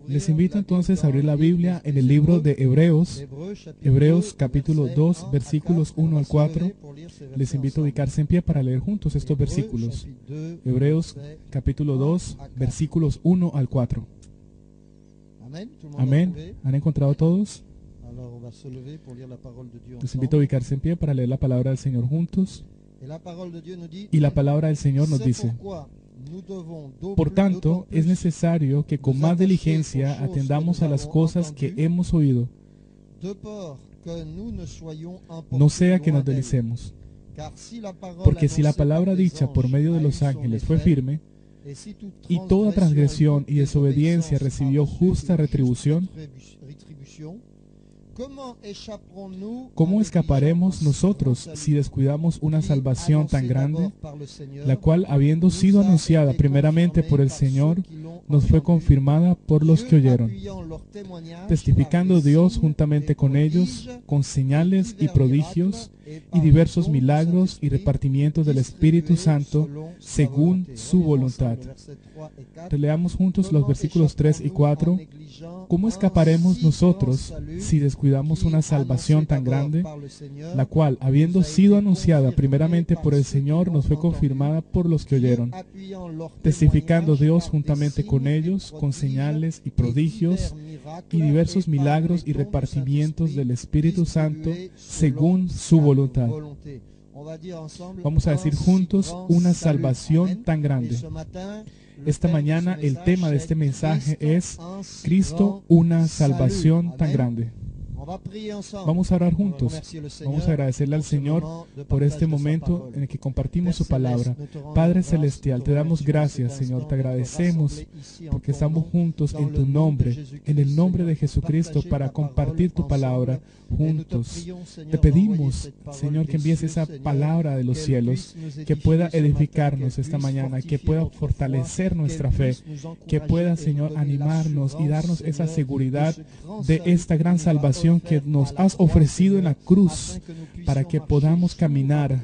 Les invito entonces a abrir la Biblia en el libro de Hebreos, Hebreos capítulo 2, versículos 1 al 4. Les invito a ubicarse en pie para leer juntos estos versículos. Hebreos capítulo 2, versículos 1 al 4. Amén. ¿Han encontrado todos? Les invito a ubicarse en pie para leer la palabra del Señor juntos. Y la palabra del Señor nos dice: por tanto, es necesario que con más diligencia atendamos a las cosas que hemos oído, no sea que nos deslicemos. Porque si la palabra dicha por medio de los ángeles fue firme, y toda transgresión y desobediencia recibió justa retribución, ¿cómo escaparemos nosotros si descuidamos una salvación tan grande, la cual, habiendo sido anunciada primeramente por el Señor, nos fue confirmada por los que oyeron, testificando Dios juntamente con ellos, con señales y prodigios, y diversos milagros y repartimientos del Espíritu Santo, según su voluntad? Releamos juntos los versículos 3 y 4. ¿Cómo escaparemos nosotros si descuidamos una salvación tan grande, la cual, habiendo sido anunciada primeramente por el Señor, nos fue confirmada por los que oyeron, testificando Dios juntamente con ellos, con señales y prodigios, y diversos milagros y repartimientos del Espíritu Santo, según su voluntad? Vamos a decir juntos: una salvación tan grande. Esta mañana el tema de este mensaje es Cristo, una salvación tan grande. Vamos a orar juntos. Vamos a agradecerle al Señor por este momento en el que compartimos su palabra. Padre Celestial, te damos gracias, Señor. Te agradecemos porque estamos juntos en tu nombre, en el nombre de Jesucristo, para compartir tu palabra juntos. Te pedimos, Señor, que envíes esa palabra de los cielos, que pueda edificarnos esta mañana, que pueda fortalecer nuestra fe, que pueda, Señor, animarnos y darnos esa seguridad de esta gran salvación que nos has ofrecido en la cruz, para que podamos caminar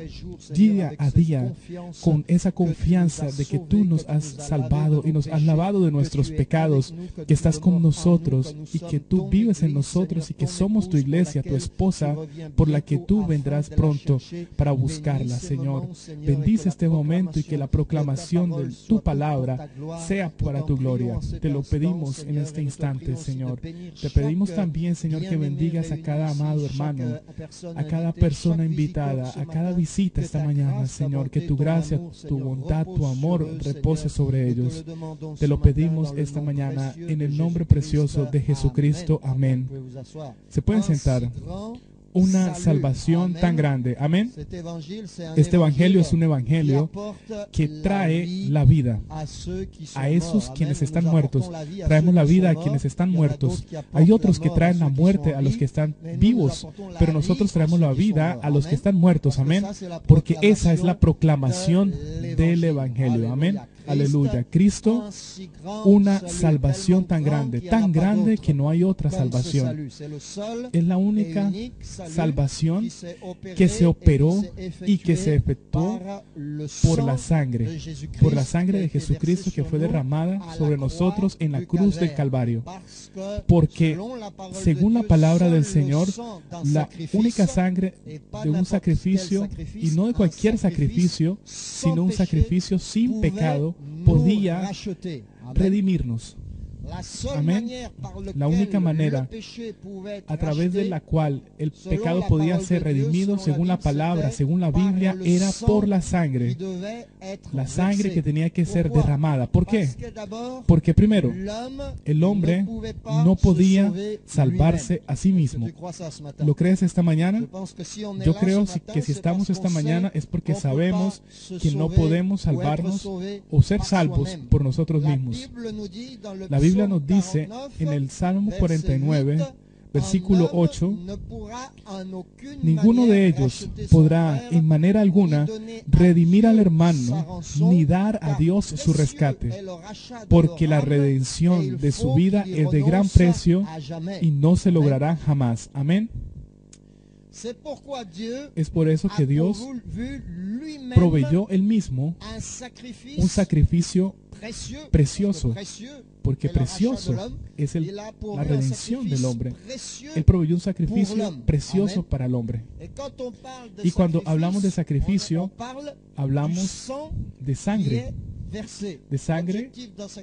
día a día con esa confianza de que tú nos has salvado y nos has lavado de nuestros pecados, que estás con nosotros y que tú vives en nosotros y que somos tu iglesia, tu esposa, por la que tú vendrás pronto para buscarla. Señor, bendice este momento y que la proclamación de tu palabra sea para tu gloria. Te lo pedimos en este instante, Señor. Te pedimos también, Señor, que bendigas a cada amado hermano, a cada persona invitada, a cada visita esta mañana, Señor, que tu gracia, tu bondad, tu amor repose sobre ellos. Te lo pedimos esta mañana en el nombre precioso de Jesucristo. Amén. Se pueden sentar. Una salvación tan grande. Amén. Este evangelio es un evangelio que trae la vida a esos quienes están muertos. Traemos la vida a quienes están muertos. Hay otros que traen la muerte a los que están vivos, pero nosotros traemos la vida a los que están muertos. Amén. Porque esa es la proclamación del evangelio. Amén. Aleluya. Cristo, una salvación tan grande que no hay otra salvación. Es la única salvación que se operó y que se efectuó por la sangre de Jesucristo, que fue derramada sobre nosotros en la cruz del Calvario. Porque, según la palabra del Señor, la única sangre de un sacrificio, y no de cualquier sacrificio, sino un sacrificio sin pecado, podía redimirnos. Amén. La única manera a través de la cual el pecado podía ser redimido, según la palabra, según la Biblia, era por la sangre. La sangre que tenía que ser derramada. ¿Por qué? Porque primero, el hombre no podía salvarse a sí mismo. ¿Lo crees esta mañana? Yo creo que si estamos esta mañana es porque sabemos que no podemos salvarnos o ser salvos por nosotros mismos. La Biblia nos dice en el Salmo 49, versículo 8, ninguno de ellos podrá en manera alguna redimir al hermano ni dar a Dios su rescate, porque la redención de su vida es de gran precio y no se logrará jamás. Amén. Es por eso que Dios proveyó Él mismo un sacrificio precioso, porque precioso es la redención del hombre. Él proveyó un sacrificio precioso para el hombre. Y cuando hablamos de sacrificio, hablamos de sangre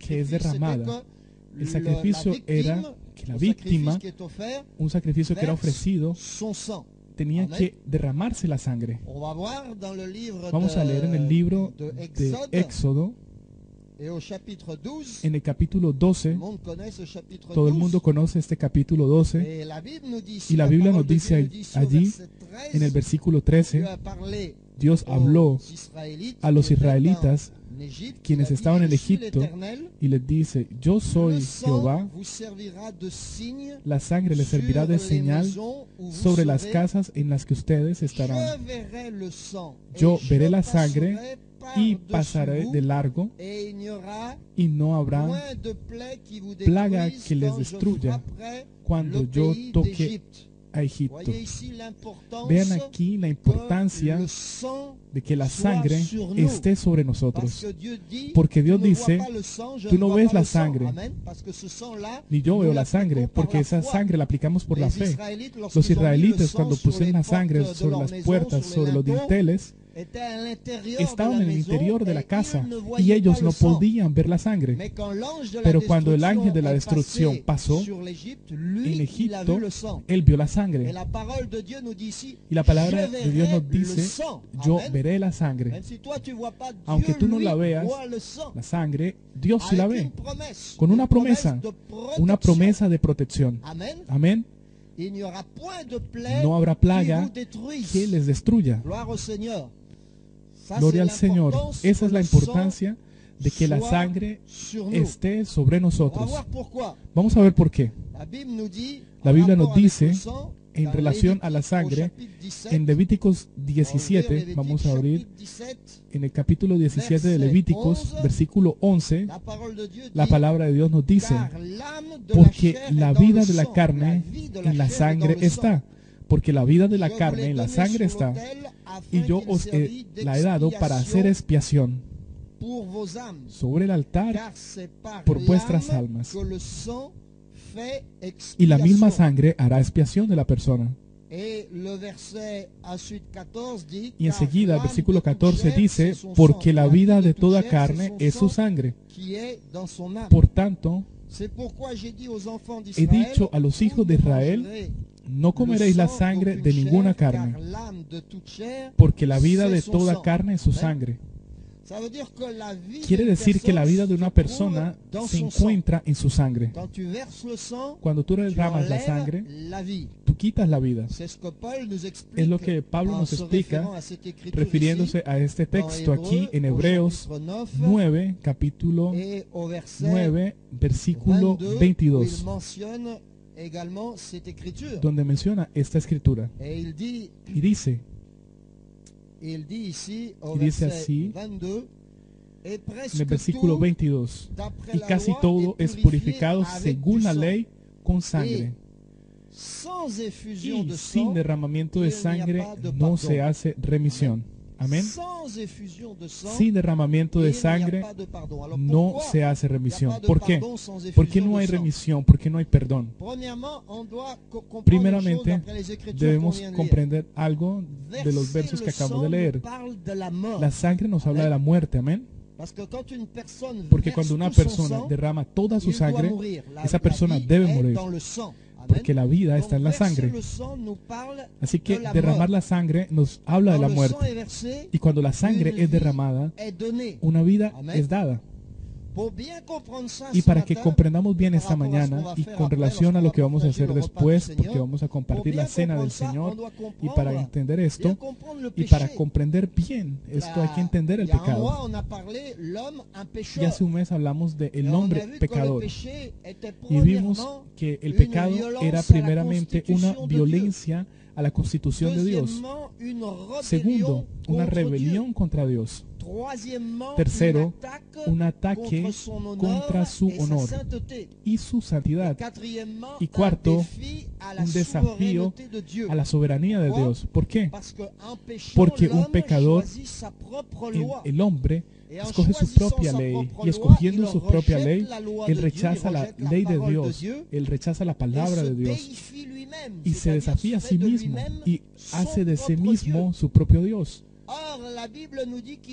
que es derramada. El sacrificio era que la víctima, un sacrificio que era ofrecido, tenía que derramarse la sangre. Vamos a leer en el libro de Éxodo, en el capítulo 12. Todo el mundo conoce este capítulo 12. Y la Biblia nos dice allí, en el versículo 13, Dios habló a los israelitas, quienes estaban en Egipto, y les dice: yo soy Jehová, la sangre les servirá de señal sobre las casas en las que ustedes estarán. Yo veré la sangre y pasaré de largo, y no habrá plaga que les destruya cuando yo toque a Egipto. Vean aquí la importancia de que la sangre esté sobre nosotros, porque Dios dice: tú no ves la sangre, ni yo veo la sangre, porque esa sangre la aplicamos por la fe. Los israelitas, cuando pusieron la sangre sobre las puertas, sobre los dinteles, estaban en el interior de la casa y ellos no podían ver la sangre. Pero cuando el ángel de la destrucción pasó en Egipto, él vio la sangre. Y la palabra de Dios nos dice: yo veré la sangre. Aunque tú no la veas, la sangre, Dios sí la ve, con una promesa de protección. Amén. No habrá plaga que les destruya. Gloria al Señor. Esa es la importancia de que la sangre esté sobre nosotros. Vamos a ver por qué. La Biblia nos dice, en relación a la sangre, en Levíticos 17, vamos a abrir en el capítulo 17 de Levíticos, versículo 11, la palabra de Dios nos dice: porque la vida de la carne en la sangre está. Porque la vida de la carne en la sangre está, y yo os la he dado para hacer expiación sobre el altar por vuestras almas. Y la misma sangre hará expiación de la persona. Y enseguida el versículo 14 dice: porque la vida de toda carne es su sangre. Por tanto, he dicho a los hijos de Israel: no comeréis la sangre de ninguna carne, porque la vida de toda carne es su sangre. Quiere decir que la vida de una persona se encuentra en su sangre. Cuando tú derramas la sangre, tú quitas la vida. Es lo que Pablo nos explica refiriéndose a este texto aquí en Hebreos 9, capítulo 9, versículo 22. Donde menciona esta escritura. Y dice así en el versículo 22: y casi todo es purificado según la ley con sangre, y sin derramamiento de sangre no se hace remisión. Amén. Sin derramamiento de sangre no se hace remisión. ¿Por qué? ¿Por qué no hay remisión? ¿Por qué no hay perdón? Primeramente, debemos comprender algo de los versos que acabamos de leer. La sangre nos habla de la muerte. Amén. Porque cuando una persona derrama toda su sangre, esa persona debe morir, porque la vida está en la sangre. Así que derramar la sangre nos habla de la muerte. Y cuando la sangre es derramada, una vida es dada. Y para que comprendamos bien esta mañana, y con relación a lo que vamos a hacer después, porque vamos a compartir la cena del Señor, y para entender esto, y para comprender bien esto, hay que entender el pecado. Y hace un mes hablamos del hombre pecador, y vimos que el pecado era primeramente una violencia a la constitución de Dios. Segundo, una rebelión contra Dios. Tercero, un ataque contra su honor y su santidad. Y cuarto, un desafío a la soberanía de Dios. ¿Por qué? Porque un pecador, el hombre, escoge su propia ley, y escogiendo su propia ley, él rechaza la ley de Dios, él rechaza la palabra de Dios, y se desafía a sí mismo, y hace de sí mismo su propio Dios.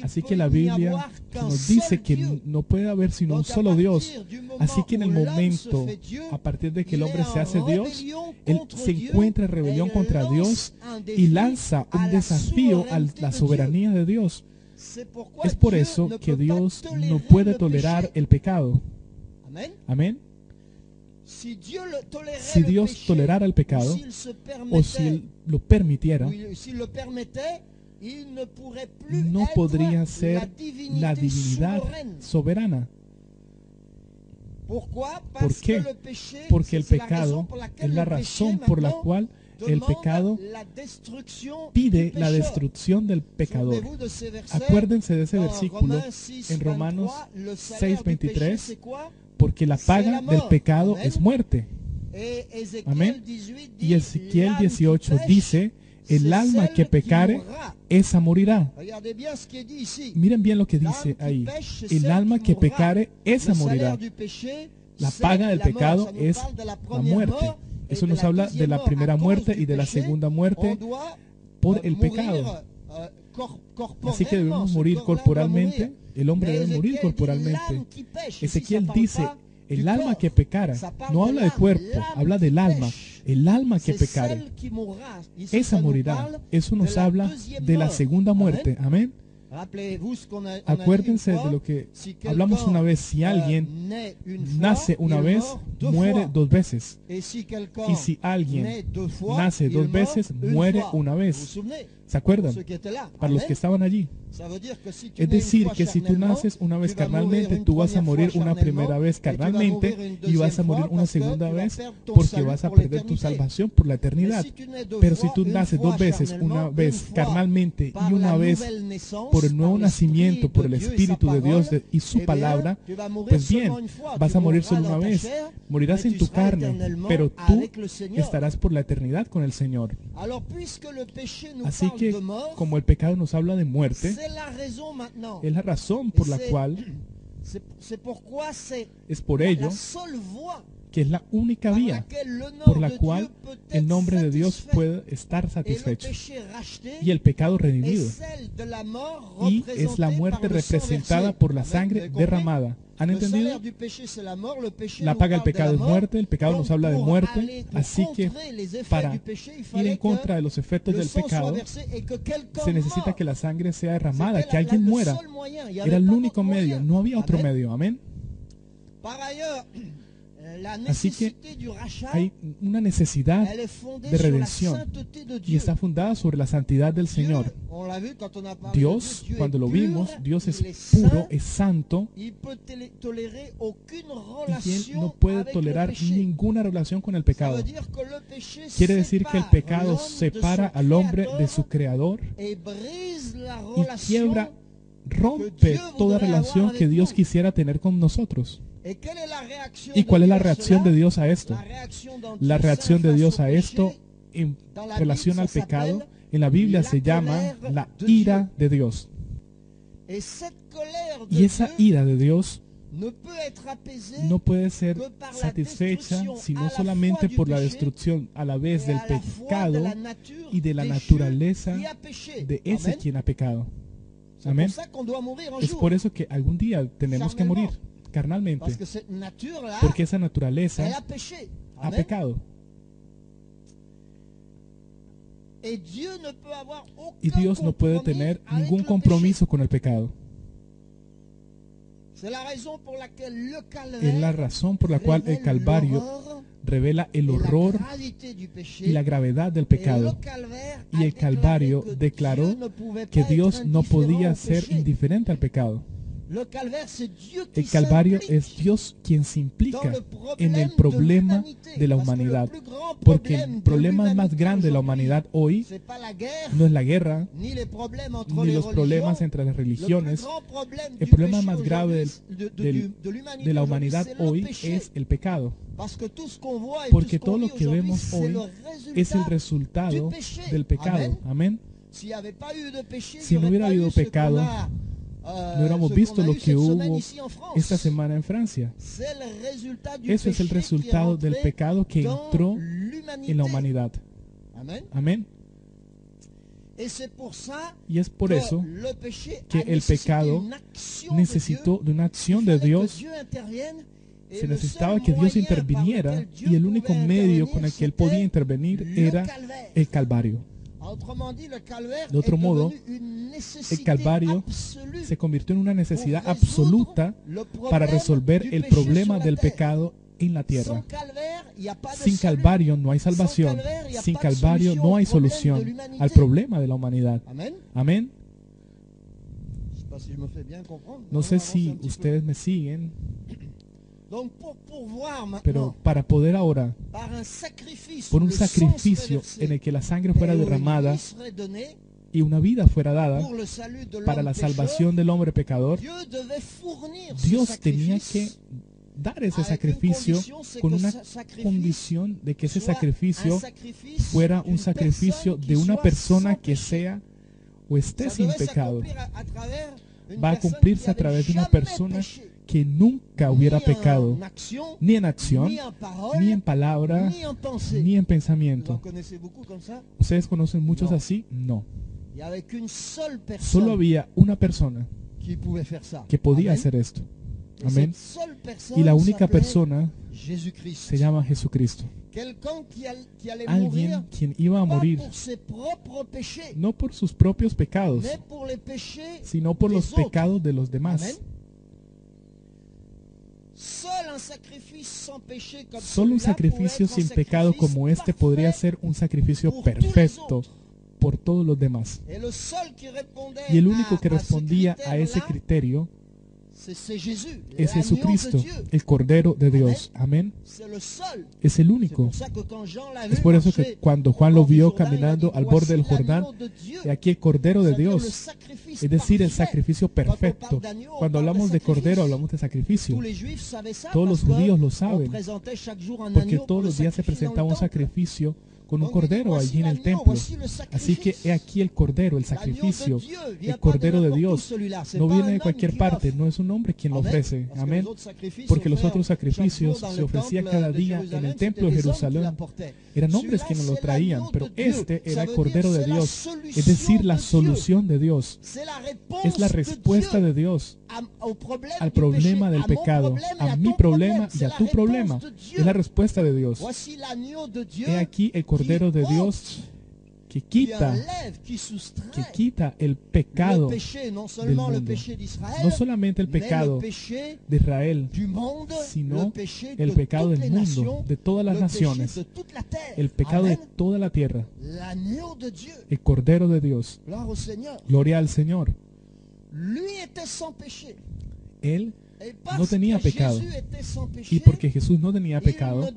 Así que la Biblia nos dice que no puede haber sino un solo Dios. Así que en el momento, a partir de que el hombre se hace Dios, él se encuentra en rebelión contra Dios y lanza un desafío a la soberanía de Dios. Es por eso que Dios no puede tolerar el pecado. Amén. Si Dios tolerara el pecado, o si Él lo permitiera, no podría ser la divinidad soberana. ¿Por qué? Porque el pecado es la razón por la cual el pecado pide la destrucción del pecador. Acuérdense de ese versículo en Romanos 6:23, porque la paga del pecado es muerte. Amén. Y Ezequiel 18 dice: el alma que pecare, esa morirá. Miren bien lo que dice ahí. El alma que pecare, esa morirá. La paga del pecado es la muerte. Eso nos habla de la primera muerte y de la segunda muerte por el pecado. Así que debemos morir corporalmente. El hombre debe morir corporalmente. Ezequiel dice: el alma que pecara. No habla de cuerpo, habla del alma. El alma que pecare, esa morirá. Eso nos habla de la segunda muerte. Amén. Acuérdense de lo que hablamos una vez. Si alguien nace una vez, muere dos veces. Y si alguien nace dos veces, muere una vez. ¿Se acuerdan? Para los que estaban allí. Es decir, que si tú naces una vez carnalmente, tú vas a morir una primera vez carnalmente y vas a morir una segunda vez porque vas a perder tu salvación por la eternidad. Pero si tú naces dos veces, una vez carnalmente y una vez por el nuevo nacimiento, por el Espíritu de Dios y su palabra, pues bien, vas a morir solo una vez. Morirás en tu carne, pero tú estarás por la eternidad con el Señor. Así que, como el pecado nos habla de muerte, es la razón por la cual, es por ello que es la única vía por la cual el nombre de Dios puede estar satisfecho y el pecado redimido. Y es la muerte representada por la sangre derramada. ¿Han entendido? La paga del pecado es muerte, el pecado nos habla de muerte, así que para ir en contra de los efectos del pecado se necesita que la sangre sea derramada, que alguien muera. Era el único medio, no había otro medio. Amén. Así que hay una necesidad de redención y está fundada sobre la santidad del Señor. Dios, cuando lo vimos, Dios es puro, es santo y Él no puede tolerar ninguna relación con el pecado. Quiere decir que el pecado separa al hombre de su Creador y quiebra, rompe toda relación que Dios quisiera tener con nosotros. ¿Y cuál es la reacción de Dios a esto? La reacción de Dios a esto en relación al pecado en la Biblia se llama la ira de Dios. Y esa ira de Dios no puede ser satisfecha sino solamente por la destrucción a la vez del pecado y de la naturaleza de ese quien ha pecado. Amén. Es por eso que algún día tenemos que morir carnalmente, porque esa naturaleza ha pecado. Y Dios no puede tener ningún compromiso con el pecado. Es la razón por la cual el Calvario revela el horror y la gravedad del pecado. Y el Calvario declaró que Dios no podía ser indiferente al pecado. El Calvario es Dios quien se implica en el problema de la humanidad, porque el problema más grande de la humanidad hoy no es la guerra, ni los problemas entre las religiones. El problema más grave de la humanidad hoy es el pecado, porque todo lo que vemos hoy es el resultado del pecado. Amén. Si no hubiera habido pecado, no hubiéramos visto lo que hubo esta semana en Francia. Eso es el resultado del pecado que entró en la humanidad. Amén. Y es por eso que el pecado necesitó de una acción de Dios. Se necesitaba que Dios interviniera, y el único medio con el que Él podía intervenir era el Calvario. De otro modo, el Calvario se convirtió en una necesidad absoluta para resolver el problema del pecado en la tierra. Sin Calvario no hay salvación. Sin Calvario no hay solución al problema de la humanidad. Amén. No sé si ustedes me siguen, pero para poder ahora, por un sacrificio en el que la sangre fuera derramada y una vida fuera dada para la salvación del hombre pecador, Dios tenía que dar ese sacrificio con una condición de que ese sacrificio fuera un sacrificio de una persona que sea o esté sin pecado. Va a cumplirse a través de una persona que nunca hubiera pecado, ni en acción, ni en palabra, ni en pensamiento. ¿Ustedes conocen muchos así? No. Solo había una persona que podía hacer esto. Amén. Y la única persona se llama Jesucristo. Alguien quien iba a morir no por sus propios pecados, sino por los pecados de los demás. Solo un sacrificio sin pecado como este podría ser un sacrificio perfecto por todos los demás. Y el único que respondía a ese criterio es Jesucristo, el Cordero de Dios. Amén. Es el único. Es por eso que cuando Juan lo vio caminando al borde del Jordán, y aquí el Cordero de Dios, es decir, el sacrificio perfecto. Cuando hablamos de Cordero, hablamos de sacrificio. Todos los judíos lo saben, porque todos los días se presentaba un sacrificio con un cordero allí en el templo. Así que he aquí el cordero, el sacrificio, el Cordero de Dios. No viene de cualquier parte, no es un hombre quien lo ofrece. Amén. Porque los otros sacrificios se ofrecían cada día en el templo de Jerusalén. Eran hombres quienes lo traían, pero este era el Cordero de Dios, es decir, la solución de Dios. Es la respuesta de Dios al problema del pecado, a mi problema y a tu problema. Es la respuesta de Dios. He aquí el Cordero de Dios que quita el pecado del mundo. No solamente el pecado de Israel, sino el pecado del mundo, de todas las naciones, el pecado de toda la tierra. El Cordero de Dios. Gloria al Señor. Él no tenía pecado. Y porque Jesús no tenía pecado,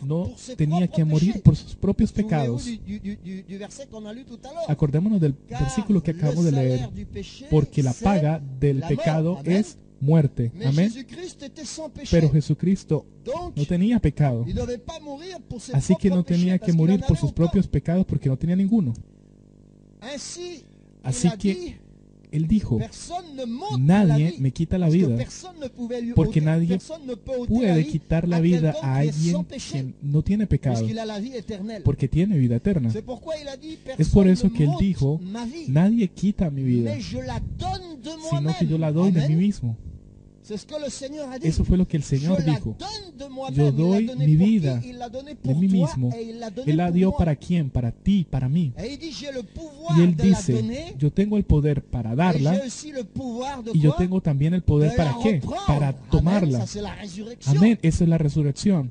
no tenía que morir por sus propios pecados. Acordémonos del versículo que acabamos de leer. Porque la paga del pecado es muerte. Amén. Pero Jesucristo no tenía pecado. Así que no tenía que morir por sus propios pecados porque no tenía ninguno. Así que Él dijo, nadie me quita la vida, porque nadie puede quitar la vida a alguien que no tiene pecado, porque tiene vida eterna. Es por eso que Él dijo, nadie quita mi vida, sino que yo la doy de mí mismo. Eso fue lo que el Señor dijo. Yo doy mi vida de mí mismo. Él la dio para quién, para ti, para mí. Y Él dice, yo tengo el poder para darla y yo tengo también el poder para qué, para tomarla. Amén, esa es la resurrección.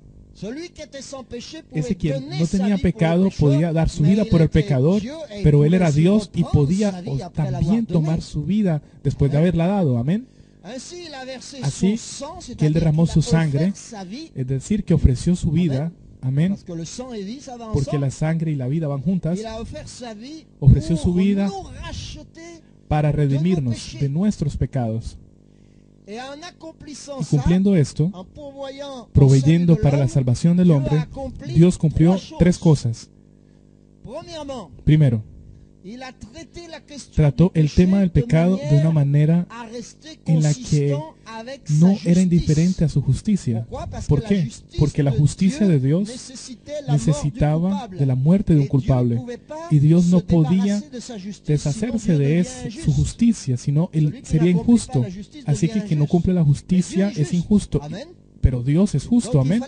Ese quien no tenía pecado podía dar su vida por el pecador, pero él era Dios y podía también tomar su vida después de haberla dado. Amén. Así que él derramó su sangre, es decir, que ofreció su vida. Amén. Porque la sangre y la vida van juntas. Ofreció su vida para redimirnos de nuestros pecados. Y cumpliendo esto, proveyendo para la salvación del hombre, Dios cumplió tres cosas. Primero, trató el tema del pecado de una manera en la que no era indiferente a su justicia. ¿Por qué? Porque la justicia de Dios necesitaba de la muerte de un culpable. Y Dios no podía deshacerse de su justicia, sino él sería injusto. Así que quien no cumple la justicia es injusto. Pero Dios es justo, amén.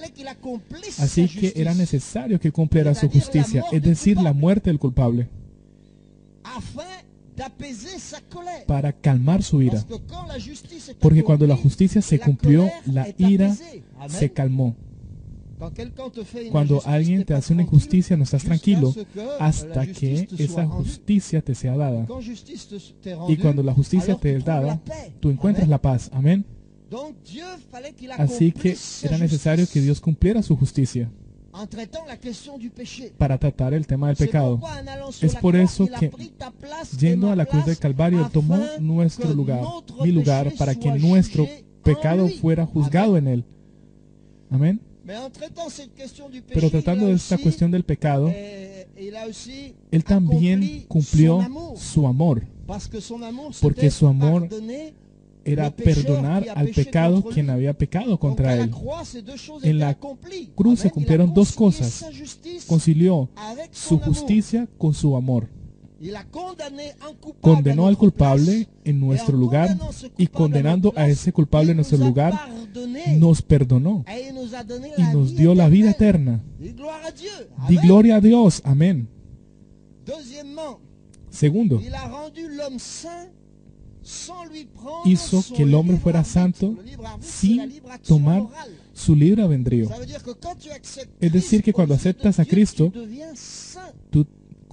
Así que era necesario que cumpliera su justicia, es decir, la muerte del culpable, para calmar su ira. Porque cuando la justicia se cumplió, la ira se calmó. Cuando alguien te hace una injusticia, no estás tranquilo hasta que esa justicia te sea dada. Y cuando la justicia te es dada, tú encuentras la paz. Amén. Así que era necesario que Dios cumpliera su justicia para tratar el tema del pecado. Es por eso que, yendo a la cruz del Calvario, tomó nuestro lugar, mi lugar, para que nuestro pecado fuera juzgado en él. Amén. Pero tratando de esta cuestión del pecado, él también cumplió su amor, porque su amor era perdonar al pecado quien había pecado contra él. En la cruz se cumplieron dos cosas. Concilió su justicia con su amor. Condenó al culpable en nuestro lugar, y condenando a ese culpable en nuestro lugar, nos perdonó y nos dio la vida eterna. Di gloria a Dios. Amén. Segundo, hizo que el hombre fuera santo sin tomar su libre albedrío. Es decir, que cuando aceptas a Cristo, tú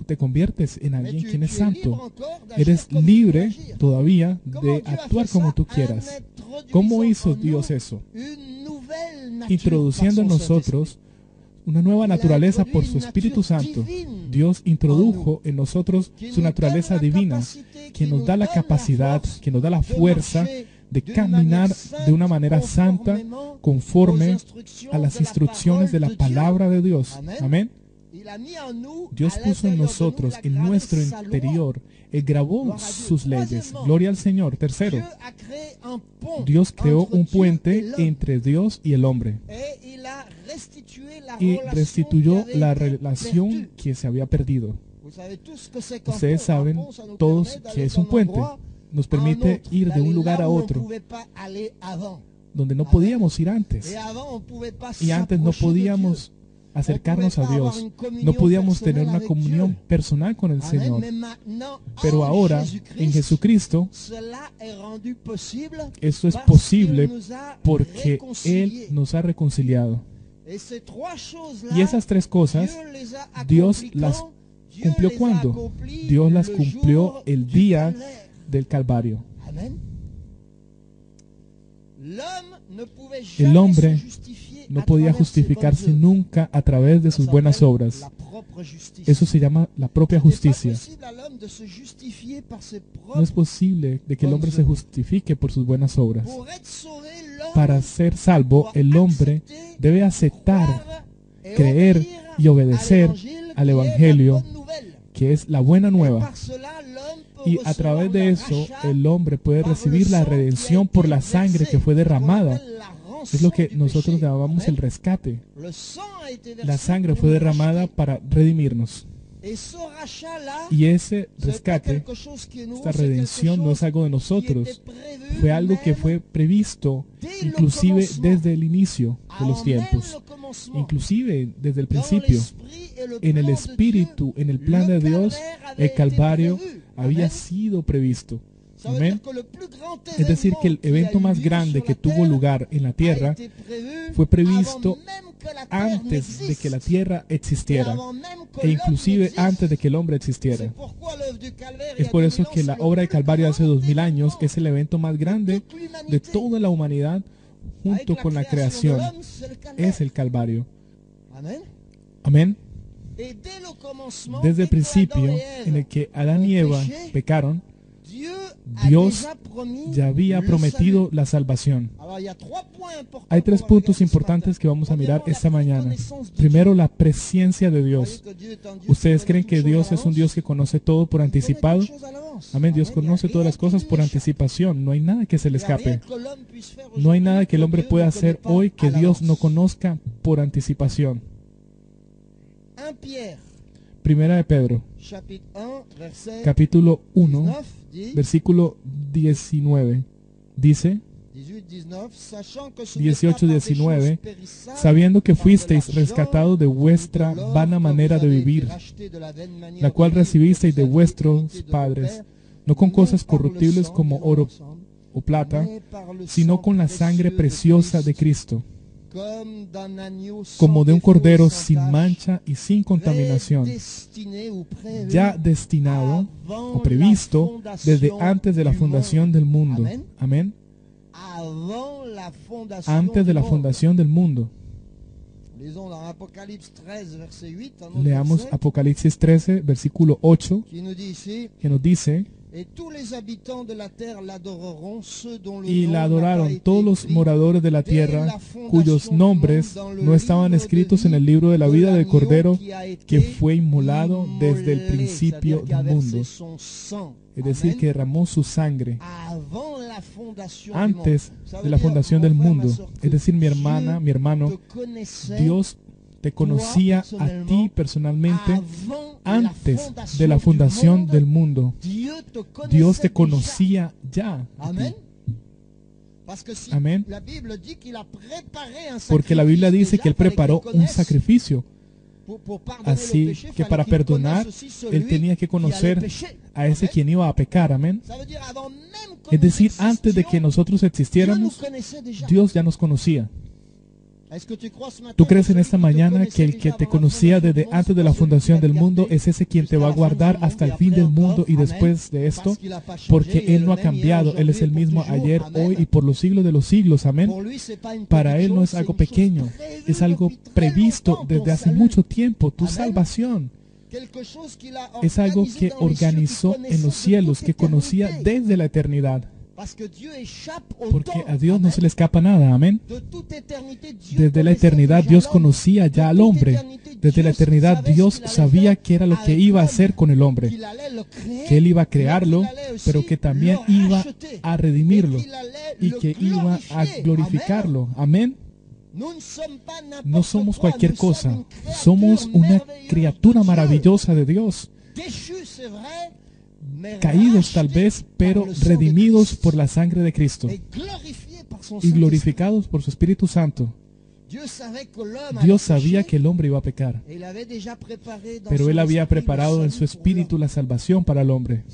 te conviertes en alguien quien es santo. Eres libre todavía de actuar como tú quieras. ¿Cómo hizo Dios eso? Introduciendo en nosotros una nueva naturaleza por su Espíritu Santo. Dios introdujo en nosotros su naturaleza divina, que nos da la capacidad, que nos da la fuerza de caminar de una manera santa, conforme a las instrucciones de la palabra de Dios. Amén. Dios puso en nosotros, en nuestro interior, Él grabó sus leyes. Gloria al Señor. Tercero, Dios creó un puente entre Dios y el hombre y restituyó la relación que se había perdido. Ustedes saben todos que es un puente. Nos permite ir de un lugar a otro donde no podíamos ir antes. Y antes no podíamos acercarnos a Dios, no podíamos tener una comunión personal con el Señor. Pero ahora, en Jesucristo, eso es posible porque Él nos ha reconciliado. Y esas tres cosas, Dios las cumplió ¿cuándo? Dios las cumplió el día del Calvario. El hombre no podía justificarse nunca a través de sus buenas obras. Eso se llama la propia justicia. No es posible de que el hombre se justifique por sus buenas obras. Para ser salvo, el hombre debe aceptar, creer y obedecer al Evangelio, que es la buena nueva. Y a través de eso, el hombre puede recibir la redención por la sangre que fue derramada. Es lo que nosotros llamamos el rescate. La sangre fue derramada para redimirnos. Y ese rescate, esta redención, no es algo de nosotros. Fue algo que fue previsto inclusive desde el inicio de los tiempos. Inclusive desde el principio. En el Espíritu, en el plan de Dios, el Calvario había sido previsto. Amén. Es decir, que el evento más grande que tuvo lugar en la tierra fue previsto antes de que la tierra existiera, e inclusive antes de que el hombre existiera. Es por eso que la obra de Calvario hace 2000 años es el evento más grande de toda la humanidad junto con la creación. Es el Calvario. Amén. Desde el principio en el que Adán y Eva pecaron, Dios ya había prometido la salvación. Hay 3 puntos importantes que vamos a mirar esta mañana. Primero, la presencia de Dios. ¿Ustedes creen que Dios es un Dios que conoce todo por anticipado? Amén. Dios conoce todas las cosas por anticipación. No hay nada que se le escape. No hay nada que el hombre pueda hacer hoy que Dios no conozca por anticipación. Primera de Pedro, capítulo 1, versículo 19, dice, 18-19, sabiendo que fuisteis rescatados de vuestra vana manera de vivir, la cual recibisteis de vuestros padres, no con cosas corruptibles como oro o plata, sino con la sangre preciosa de Cristo, como de un cordero sin mancha y sin contaminación, ya destinado o previsto desde antes de la fundación del mundo. Amén. Antes de la fundación del mundo. Leamos Apocalipsis 13, versículo 8, que nos dice: y la adoraron todos los moradores de la tierra, cuyos nombres no estaban escritos en el libro de la vida del Cordero que fue inmolado desde el principio del mundo. Es decir, que derramó su sangre antes de la fundación del mundo. Es decir, mi hermana, mi hermano, Dios te conocía a ti personalmente antes de la fundación del mundo. Dios te conocía ya. Amén. Porque la Biblia dice que Él preparó un sacrificio. Así que para perdonar, Él tenía que conocer a ese quien iba a pecar. Amén. Es decir, antes de que nosotros existiéramos, Dios ya nos conocía. ¿Tú crees en esta mañana que el que te conocía desde antes de la fundación del mundo es ese quien te va a guardar hasta el fin del mundo y después de esto? Porque Él no ha cambiado. Él es el mismo ayer, hoy y por los siglos de los siglos. Amén. Para Él no es algo pequeño. Es algo previsto desde hace mucho tiempo. Tu salvación es algo que organizó en los cielos, que conocía desde la eternidad. Porque a Dios no se le escapa nada. Amén. Desde la eternidad Dios conocía ya al hombre. Desde la eternidad Dios sabía qué era lo que iba a hacer con el hombre, que Él iba a crearlo, pero que también iba a redimirlo y que iba a glorificarlo. Amén. No somos cualquier cosa. Somos una criatura maravillosa de Dios, caídos tal vez, pero redimidos por la sangre de Cristo y glorificados por su Espíritu Santo. Dios sabía que el hombre iba a pecar, pero Él había preparado en su Espíritu la salvación para el hombre.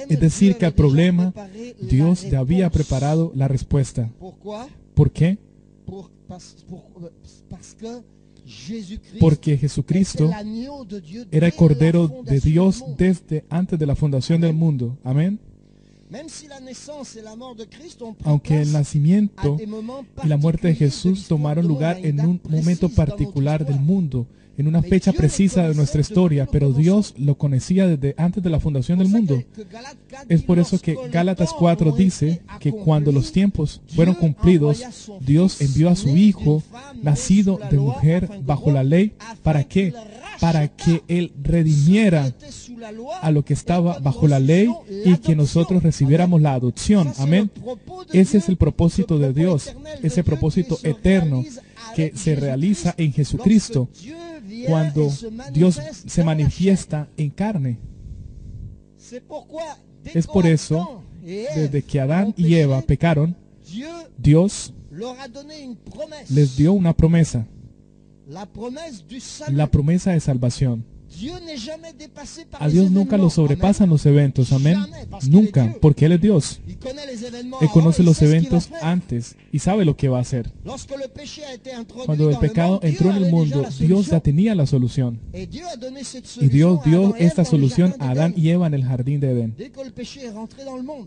Es decir, que al problema Dios ya había preparado la respuesta. ¿Por qué? Porque Jesucristo era el Cordero de Dios desde antes de la fundación del mundo. Amén. Aunque el nacimiento y la muerte de Jesús tomaron lugar en un momento particular del mundo, en una fecha precisa de nuestra historia, pero Dios lo conocía desde antes de la fundación del mundo. Es por eso que Gálatas 4 dice que cuando los tiempos fueron cumplidos, Dios envió a su Hijo, nacido de mujer bajo la ley. ¿Para qué? Para que Él redimiera a lo que estaba bajo la ley y que nosotros recibiéramos la adopción. Amén. Ese es el propósito de Dios, ese propósito eterno que se realiza en Jesucristo cuando Dios se manifiesta en carne. Es por eso, desde que Adán y Eva pecaron, Dios les dio una promesa, la promesa de salvación. A Dios nunca lo sobrepasan los eventos, amén. Nunca, porque Él es Dios. Él conoce los eventos antes y sabe lo que va a hacer. Cuando el pecado entró en el mundo, Dios ya tenía la solución. Y Dios dio esta solución a Adán y Eva en el jardín de Edén.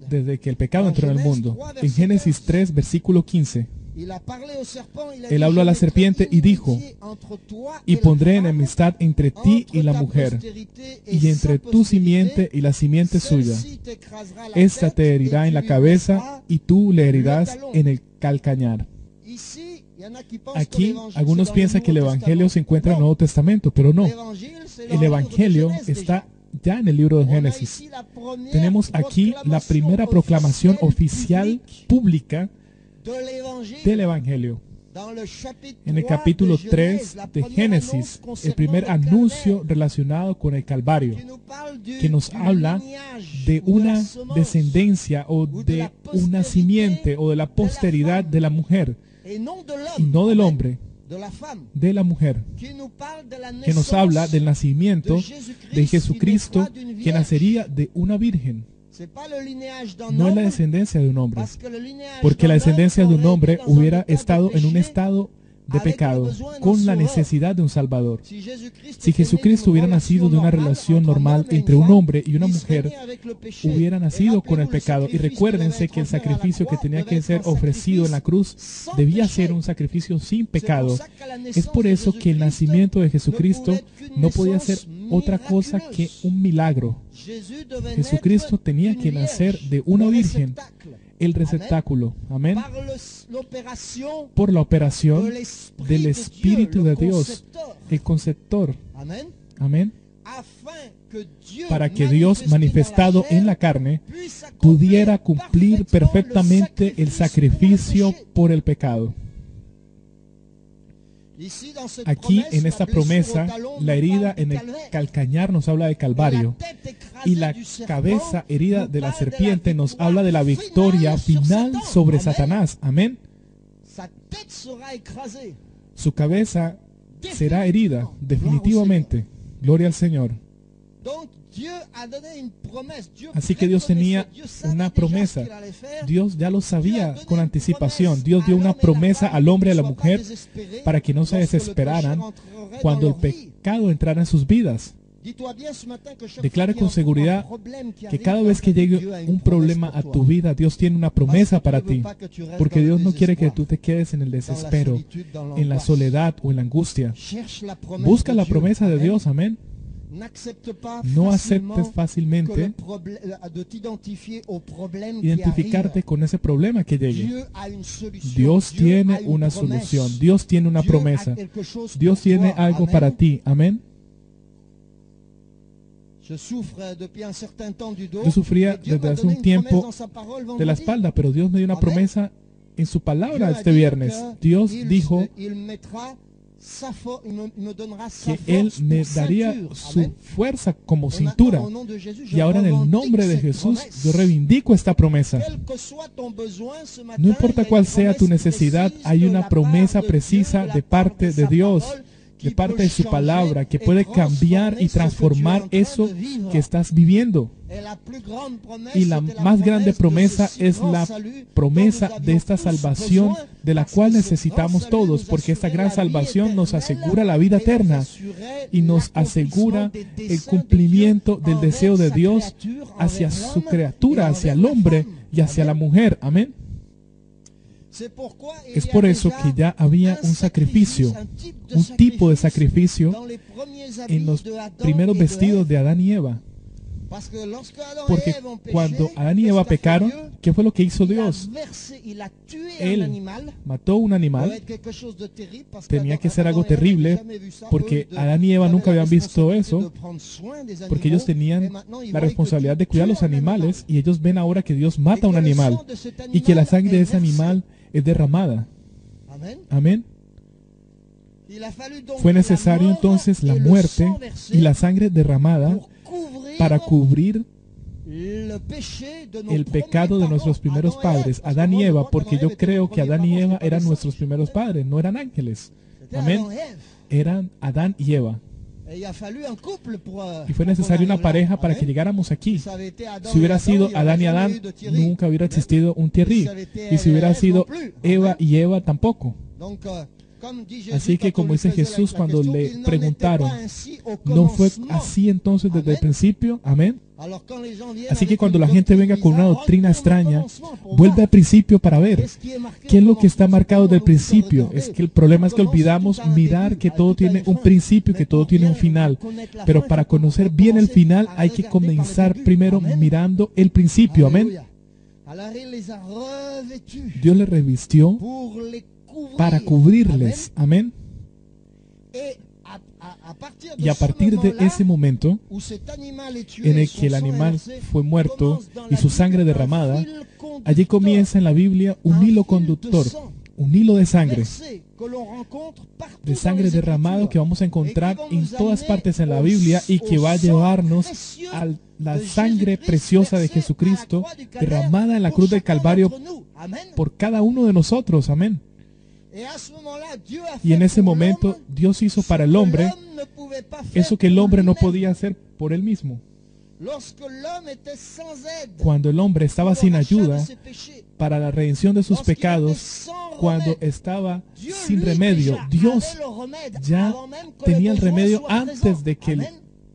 Desde que el pecado entró en el mundo. En Génesis 3, versículo 15. Él habló a la serpiente y dijo: y pondré enemistad entre ti y la mujer, y entre tu simiente y la simiente suya. Esta te herirá en la cabeza y tú le herirás en el calcañar. Aquí algunos piensan que el Evangelio se encuentra en el Nuevo Testamento, pero no. El Evangelio está ya en el libro de Génesis. Tenemos aquí la primera proclamación oficial pública del Evangelio. En el capítulo 3 de Génesis, el primer anuncio relacionado con el Calvario, que nos habla de una descendencia o de una simiente o de la posteridad de la mujer, y no del hombre, de la mujer, que nos habla del nacimiento de Jesucristo, que nacería de una virgen. No es la descendencia de un hombre, porque la descendencia de un hombre hubiera estado en un estado de pecado, con la necesidad de un Salvador. Si Jesucristo hubiera nacido de una relación normal entre un hombre y una mujer, hubiera nacido con el pecado. Y recuérdense que el sacrificio que tenía que ser ofrecido en la cruz debía ser un sacrificio sin pecado. Es por eso que el nacimiento de Jesucristo no podía ser otra cosa que un milagro. Jesucristo tenía que nacer de una virgen, el receptáculo, amén, por la operación del Espíritu de Dios, el conceptor, amén, para que Dios manifestado en la carne pudiera cumplir perfectamente el sacrificio por el pecado. Aquí en esta promesa, la herida en el calcañar nos habla de Calvario, y la cabeza herida de la serpiente nos habla de la victoria final sobre Satanás. Amén. Su cabeza será herida definitivamente. Gloria al Señor. Así que Dios tenía una promesa. Dios ya lo sabía con anticipación. Dios dio una promesa al hombre y a la mujer para que no se desesperaran cuando el pecado entrara en sus vidas. Declare con seguridad que cada vez que llegue un problema a tu vida, Dios tiene una promesa para ti, porque Dios no quiere que tú te quedes en el desespero, en la soledad o en la angustia. Busca la promesa de Dios, amén. No aceptes fácilmente identificarte con ese problema que llegue. Dios tiene una solución. Dios tiene una promesa. Dios tiene algo para ti. Amén. Yo sufría desde hace un tiempo de la espalda, pero Dios me dio una promesa en su palabra este viernes. Dios dijo que Él me daría su fuerza como cintura. Y ahora en el nombre de Jesús yo reivindico esta promesa. No importa cuál sea tu necesidad, hay una promesa precisa de parte de Dios, de parte de su palabra, que puede cambiar y transformar eso que estás viviendo. Y la más grande promesa es la promesa de esta salvación de la cual necesitamos todos, porque esta gran salvación nos asegura la vida eterna y nos asegura el cumplimiento del deseo de Dios hacia su criatura, hacia el hombre y hacia la mujer. Amén. Es por eso que ya había un sacrificio, un tipo de sacrificio en los primeros vestidos de Adán y Eva. Porque cuando Adán y Eva pecaron, ¿qué fue lo que hizo Dios? Él mató un animal. Tenía que ser algo terrible, porque Adán y Eva nunca habían visto eso, porque ellos tenían la responsabilidad de cuidar los animales, y ellos ven ahora que Dios mata a un animal y que la sangre de ese animal es derramada. Amén. Fue necesario entonces la muerte y la sangre derramada para cubrir el pecado de nuestros primeros padres, Adán y Eva, porque yo creo que Adán y Eva eran nuestros primeros padres, no eran ángeles. Amén. Eran Adán y Eva. Y fue necesaria una pareja para que llegáramos aquí. Si hubiera sido Adán y Adán, nunca hubiera existido un Thierry. Y si hubiera sido Eva y Eva, tampoco. Así que, como dice Jesús cuando le preguntaron, ¿no fue así entonces desde el principio? Amén. Así que cuando la gente venga con una doctrina extraña, vuelve al principio para ver qué es lo que está marcado del principio. Es que el problema es que olvidamos mirar que todo tiene un principio, que todo tiene un final. Pero para conocer bien el final hay que comenzar primero mirando el principio. Amén. Dios les revistió para cubrirles. Amén. Y a partir de ese momento en el que el animal fue muerto y su sangre derramada, allí comienza en la Biblia un hilo conductor, un hilo de sangre derramado que vamos a encontrar en todas partes en la Biblia y que va a llevarnos a la sangre preciosa de Jesucristo derramada en la cruz del Calvario por cada uno de nosotros. Amén. Y en ese momento Dios hizo para el hombre eso que el hombre no podía hacer por él mismo. Cuando el hombre estaba sin ayuda para la redención de sus pecados, cuando estaba sin remedio, Dios ya tenía el remedio antes de que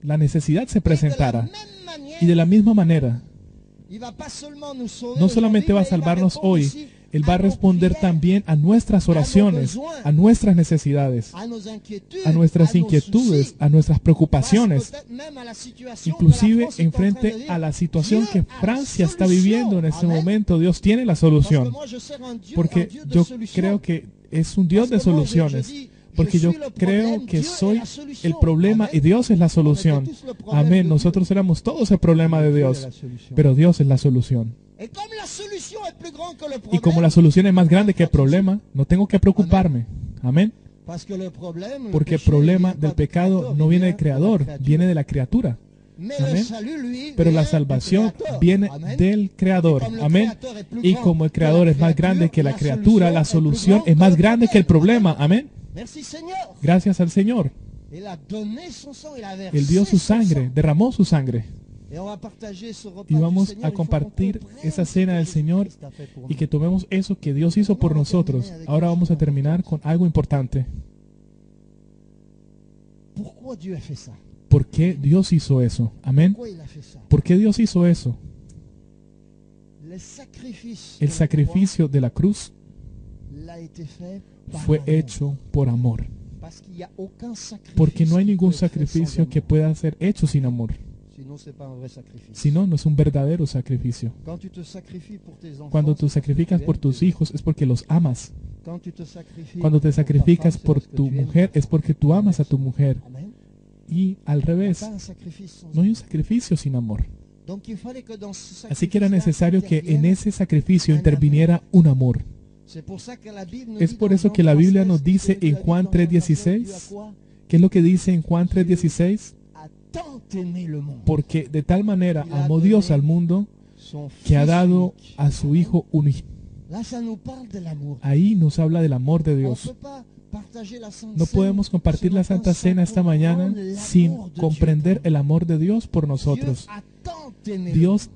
la necesidad se presentara. Y de la misma manera, no solamente va a salvarnos hoy, Él va a responder también a nuestras oraciones, a nuestras necesidades, a nuestras inquietudes, a nuestras preocupaciones, inclusive en frente a la situación que Francia está viviendo en este momento. Dios tiene la solución, porque yo creo que es un Dios de soluciones, porque yo creo que soy el problema y Dios es la solución. Amén. Nosotros éramos todos el problema de Dios, pero Dios es la solución. Y como la solución es más grande que el problema, no tengo que preocuparme. Amén. Porque el problema del pecado no viene del Creador, viene de la criatura. Amén. Pero la salvación viene del Creador. Amén. Y como el Creador es más grande que la criatura, la solución es más grande que el problema. Amén. Gracias al Señor. Él dio su sangre, derramó su sangre. Y vamos a compartir esa cena del Señor y que tomemos eso que Dios hizo por nosotros. Ahora vamos a terminar con algo importante. ¿Por qué Dios hizo eso? Amén. ¿Por qué Dios hizo eso? El sacrificio de la cruz fue hecho por amor. Porque no hay ningún sacrificio que pueda ser hecho sin amor. Si no, no es un verdadero sacrificio. Cuando tú sacrificas por tus hijos es porque los amas. Cuando te sacrificas por tu mujer es porque tú amas a tu mujer. Y al revés, no hay un sacrificio sin amor. Así que era necesario que en ese sacrificio interviniera un amor. Es por eso que la Biblia nos dice en Juan 3:16, ¿qué es lo que dice en Juan 3:16? Porque de tal manera amó Dios al mundo que ha dado a su Hijo unigénito. Ahí nos habla del amor de Dios. No podemos compartir la Santa Cena esta mañana sin comprender el amor de Dios por nosotros. Dios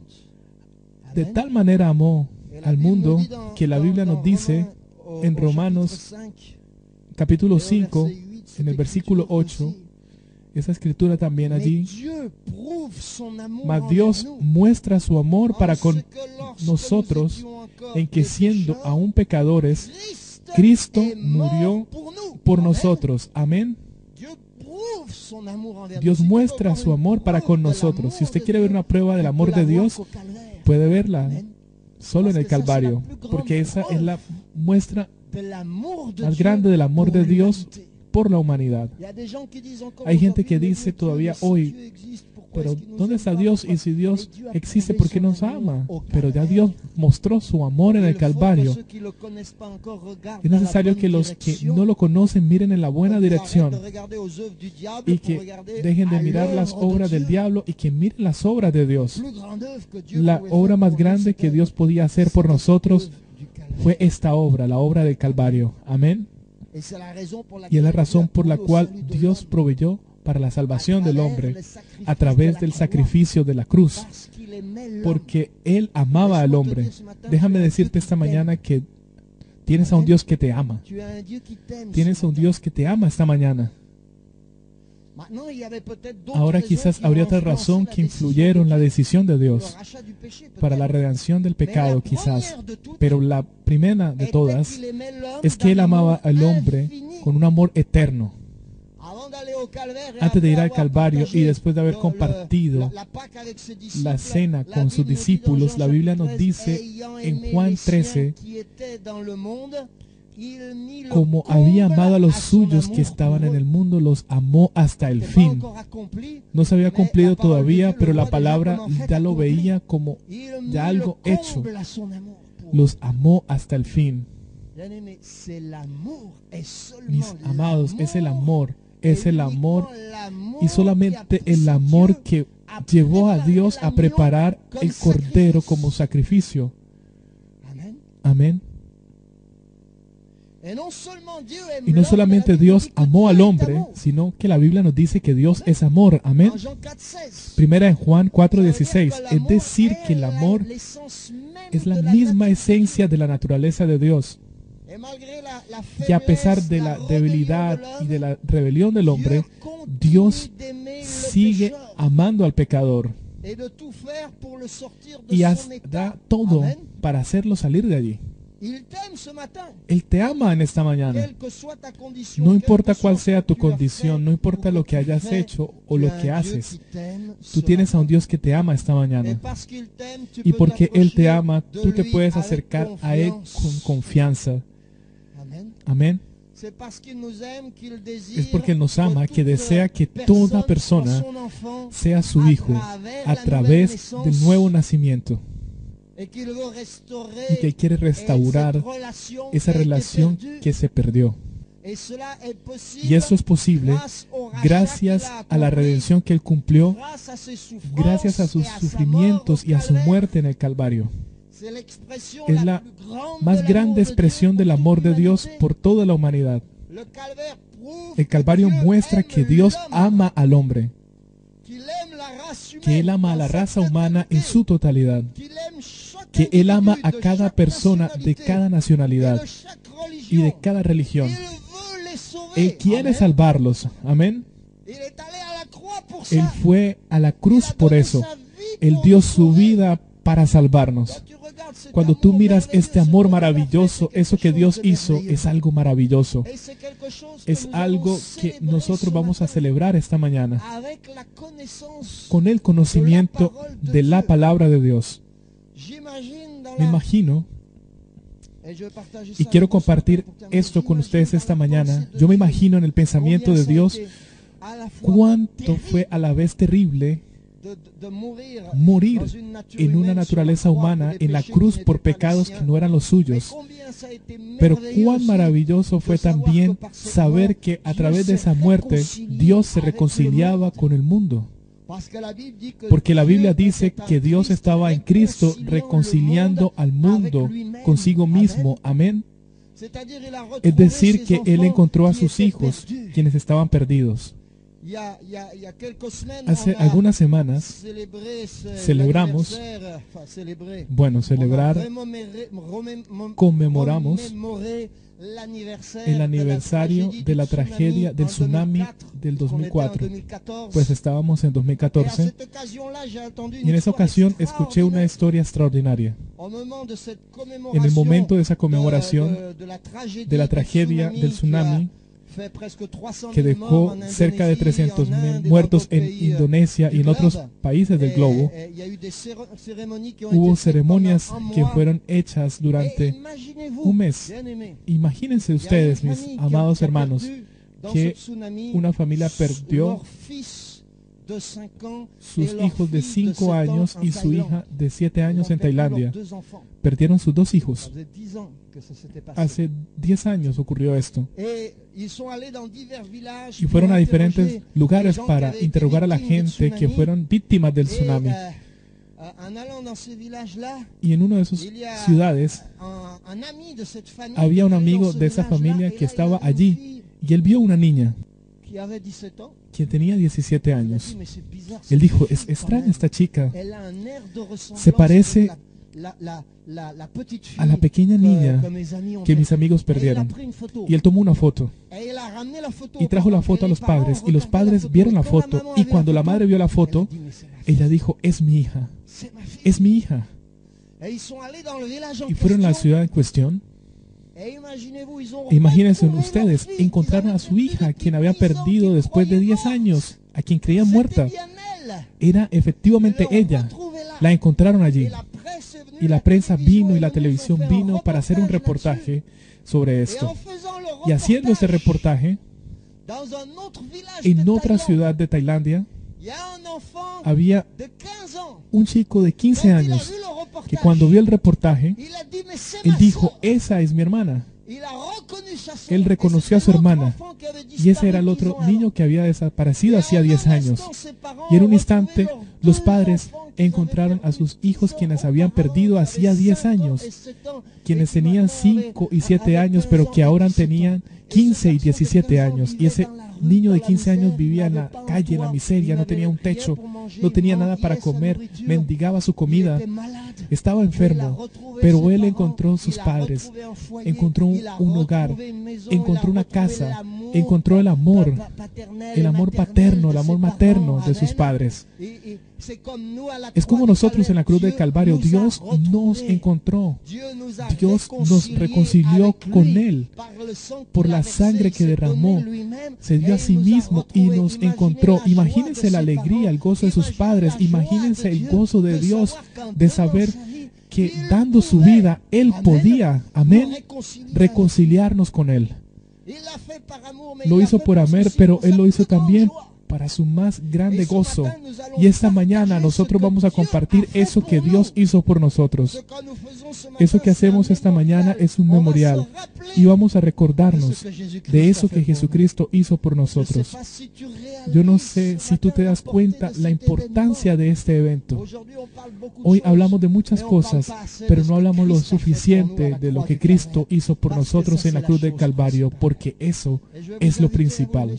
de tal manera amó al mundo que la Biblia nos dice en Romanos capítulo 5, en el versículo 8, esa escritura también allí, mas Dios muestra su amor para con nosotros en que siendo aún pecadores, Cristo murió por nosotros. Amén. Dios muestra su amor para con nosotros. Si usted quiere ver una prueba del amor de Dios, puede verla solo en el Calvario, porque esa es la muestra más grande del amor de Dios por la humanidad. Hay gente que dice todavía hoy, pero ¿dónde está Dios? Y si Dios existe, ¿por qué nos ama? Pero ya Dios mostró su amor en el Calvario. Es necesario que los que no lo conocen miren en la buena dirección y que dejen de mirar las obras del diablo y que miren las obras de Dios. La obra más grande que Dios podía hacer por nosotros fue esta obra, la obra del Calvario. Amén. Y es la razón por la cual Dios proveyó para la salvación del hombre a través del sacrificio de la cruz, porque Él amaba al hombre. Déjame decirte esta mañana que tienes a un Dios que te ama. Tienes a un Dios que te ama esta mañana. Ahora quizás habría otra razón que influyeron la decisión de Dios para la redención del pecado, quizás. Pero la primera de todas es que Él amaba al hombre con un amor eterno. Antes de ir al Calvario y después de haber compartido la cena con sus discípulos, la Biblia nos dice en Juan 13, como había amado a los suyos que estaban en el mundo, los amó hasta el fin. No se había cumplido todavía, pero la palabra ya lo veía como ya algo hecho. Los amó hasta el fin. Mis amados, es el amor y solamente el amor que llevó a Dios a preparar el cordero como sacrificio. Amén. Y no solamente Dios amó al hombre, sino que la Biblia nos dice que Dios es amor. Amén. Primera en Juan 4:16. Es decir, que el amor es la misma esencia de la naturaleza de Dios. Y a pesar de la debilidad y de la rebelión del hombre, Dios sigue amando al pecador y da todo para hacerlo salir de allí. Él te ama en esta mañana. No importa cuál sea tu condición, no importa lo que hayas hecho o lo que haces, tú tienes a un Dios que te ama esta mañana. Y porque Él te ama, tú te puedes acercar a Él con confianza. Amén. Es porque Él nos ama, que desea que toda persona sea su hijo a través del nuevo nacimiento. Y que quiere restaurar esa relación que se perdió. Y eso es posible gracias a la redención que Él cumplió, gracias a sus sufrimientos y a su muerte en el Calvario. Es la más grande expresión del amor de Dios por toda la humanidad. El Calvario muestra que Dios ama al hombre, que Él ama a la raza humana en su totalidad, que Él ama a cada persona de cada nacionalidad y de cada religión. Él quiere salvarlos. Amén. Él fue a la cruz por eso. Él dio su vida para salvarnos. Cuando tú miras este amor maravilloso, eso que Dios hizo es algo maravilloso. Es algo que nosotros vamos a celebrar esta mañana con el conocimiento de la palabra de Dios. Me imagino, y quiero compartir esto con ustedes esta mañana, yo me imagino en el pensamiento de Dios cuánto fue a la vez terrible morir en una naturaleza humana en la cruz por pecados que no eran los suyos. Pero cuán maravilloso fue también saber que a través de esa muerte Dios se reconciliaba con el mundo. Porque la Biblia dice que Dios estaba en Cristo reconciliando al mundo consigo mismo. Amén. Es decir, que Él encontró a sus hijos, quienes estaban perdidos. Hace algunas semanas conmemoramos el aniversario de la tragedia del tsunami del 2004. Pues estábamos en 2014 y en esa ocasión escuché una historia extraordinaria. En el momento de esa conmemoración de la tragedia del tsunami, que dejó cerca de 300,000 muertos en Indonesia y en otros países del globo, hubo ceremonias que fueron hechas durante un mes. Imagínense ustedes, mis amados hermanos, que una familia perdió sus hijos de 5 años y su hija de 7 años en Tailandia. Perdieron sus 2 hijos. Hace 10 años ocurrió esto. Y fueron a diferentes lugares para interrogar a la gente que fueron víctimas del tsunami. Y en una de esas ciudades había un amigo de esa familia que estaba allí y él vio una niña quien tenía 17 años. Él dijo, es extraña esta chica, se parece a la pequeña niña que mis amigos perdieron. Y él tomó una foto y trajo la foto a los padres, y los padres vieron la foto, y cuando la madre vio la foto, ella dijo, es mi hija, es mi hija. Y fueron a la ciudad en cuestión. Imagínense ustedes, encontraron a su hija, quien había perdido después de 10 años, a quien creían muerta. Era efectivamente ella. La encontraron allí. Y la prensa vino y la televisión vino para hacer un reportaje sobre esto. Y haciendo este reportaje, en otra ciudad de Tailandia, había un chico de 15 años que cuando vio el reportaje, él dijo, esa es mi hermana. Él reconoció a su hermana, y ese era el otro niño que había desaparecido hacía 10 años. Y en un instante, los padres encontraron a sus hijos, quienes habían perdido hacía 10 años, quienes tenían 5 y 7 años, pero que ahora tenían 15 y 17 años. Y ese niño de 15 años vivía en la calle, en la miseria, no tenía un techo, no tenía nada para comer, mendigaba su comida, estaba enfermo, pero él encontró sus padres, encontró un hogar, encontró una casa, encontró el amor paterno, el amor materno de sus padres. Es como nosotros en la cruz del Calvario. Dios nos encontró, Dios nos reconcilió con Él por la sangre que derramó, se dio a sí mismo y nos encontró. Imagínense la alegría, el gozo de sus padres, imagínense el gozo de Dios de saber que dando su vida Él podía, amén, reconciliarnos con Él. Lo hizo por amor, pero Él lo hizo también para su más grande gozo. Y esta mañana nosotros vamos a compartir eso que Dios hizo por nosotros. Eso que hacemos esta mañana es un memorial, y vamos a recordarnos de eso que Jesucristo hizo por nosotros. Yo no sé si tú te das cuenta la importancia de este evento. Hoy hablamos de muchas cosas, pero no hablamos lo suficiente de lo que Cristo hizo por nosotros en la cruz del Calvario, porque eso es lo principal.